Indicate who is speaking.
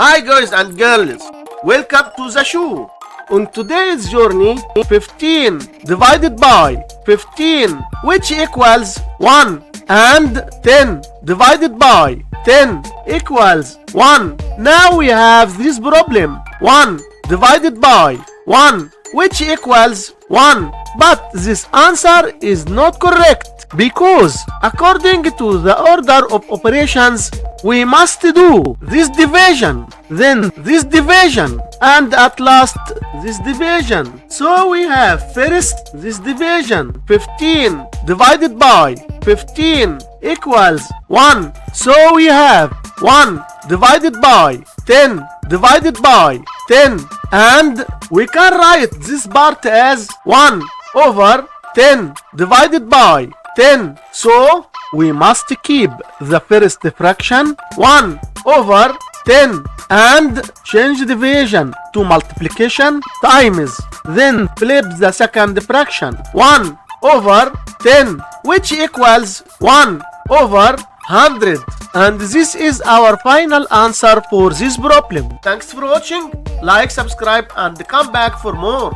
Speaker 1: Hi guys and girls, welcome to the show. On today's journey, 15 divided by 15, which equals 1, and 10 divided by 10 equals 1. Now we have this problem, 1 divided by 1, which equals 1. But this answer is not correct because according to the order of operations, we must do this division, then this division, and at last this division. So we have first this division, 15 divided by 15 equals 1. So we have 1 divided by 10 divided by 10, and we can write this part as 1 over 10 divided by 10. So we must keep the first fraction 1 over 10 and change division to multiplication times. Then flip the second fraction 1 over 10, which equals 1 over 100. And this is our final answer for this problem. Thanks for watching. Like, subscribe, and come back for more.